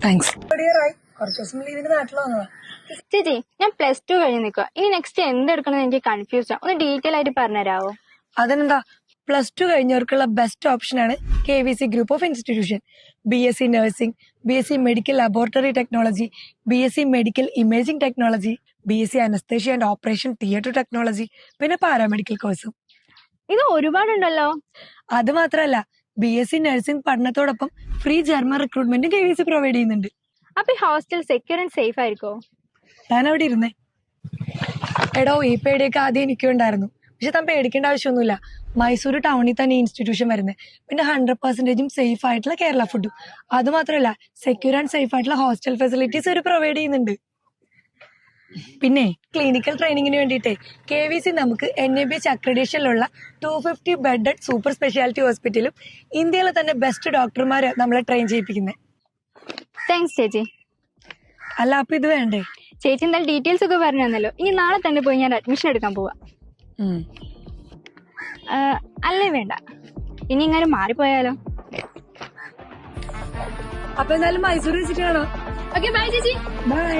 Thanks. കുറച്ച് ദിവസം ലീവിന് നാട്ടിൽ വന്നതാ. ചേച്ചി, ഞാൻ +2 കഴിഞ്ഞ് നിൽക്കുക. ഇനി നെക്സ്റ്റ് എന്തെടുക്കണം എനിക്ക് കൺഫ്യൂസ് ആണ്. ഒന്ന് ഡീറ്റെയിൽ ആയിട്ട് പറഞ്ഞുതരാവോ? അതിനെന്താ, +2 കഴിഞ്ഞവർക്കുള്ള ബെസ്റ്റ് ഓപ്ഷനാണ് KVC group of institution. BSc nursing, BSc medical laboratory technology, BSc medical imaging technology, BSc anaesthesia and operation theatre technology, പിന്നെ പാരാമെഡിക്കൽ കോഴ്സും. ഇത് ഒരുപാടുണ്ടല്ലോ. അത് മാത്രമല്ല, BSc നഴ്സിംഗ് പഠനത്തോടൊപ്പം ഫ്രീ ജർമ്മൻ റിക്രൂട്ട്മെന്റും KVC പ്രൊവൈഡ് ചെയ്യുന്നുണ്ട്. അപ്പൊ ഈ ഹോസ്റ്റൽ സെക്യൂർ ആൻഡ് സേഫ് ആയിരിക്കോ? ഞാൻ അവിടെ ഇരുന്നേ. എടോ, ഈ പേടിയൊക്കെ ആദ്യം എനിക്കും ഉണ്ടായിരുന്നു. പക്ഷെ താൻ പേടിക്കേണ്ട ആവശ്യമൊന്നുമില്ല. മൈസൂർ ടൗണിൽ തന്നെ ഇൻസ്റ്റിറ്റ്യൂഷൻ വരുന്നത്. പിന്നെ 100% സേഫ് ആയിട്ടുള്ള കേരള ഫുഡും. അത് മാത്രമല്ല, സെക്യൂർ ആൻഡ് സേഫ് ആയിട്ടുള്ള ഹോസ്റ്റൽ ഫെസിലിറ്റീസ് അവർ പ്രൊവൈഡ് ചെയ്യുന്നുണ്ട്. പിന്നെ ക്ലിനിക്കൽ ട്രെയിനിങ്ങിന് വേണ്ടിയിട്ട് KVC നമുക്ക് NABH അക്രഡിറ്റേഷനിലുള്ള 250 ബെഡഡ് സൂപ്പർ സ്പെഷ്യാലിറ്റി ഹോസ്പിറ്റലും ഇന്ത്യയിലെ തന്നെ ബെസ്റ്റ് ഡോക്ടർമാരെ നമ്മളെ ട്രെയിൻ ചെയ്യിപ്പിക്കുന്നത്. താങ്ക്സ് ചേച്ചി. അല്ല, അപ്പൊ ഇത് വേണ്ടേ? ചേച്ചി എന്തായാലും ഡീറ്റെയിൽസ് ഒക്കെ പറഞ്ഞു തന്നല്ലോ. ഇനി നാളെ തന്നെ പോയി ഞാൻ അഡ്മിഷൻ എടുക്കാൻ പോവാ. അല്ലേ വേണ്ട, ഇനി ഇങ്ങനെ മാറിപ്പോയാലോ? അപ്പൊ എന്തായാലും മൈസൂർ വിസിറ്റ് കാണാം. ഓക്കെ, ബൈ ചേച്ചി. ബൈ.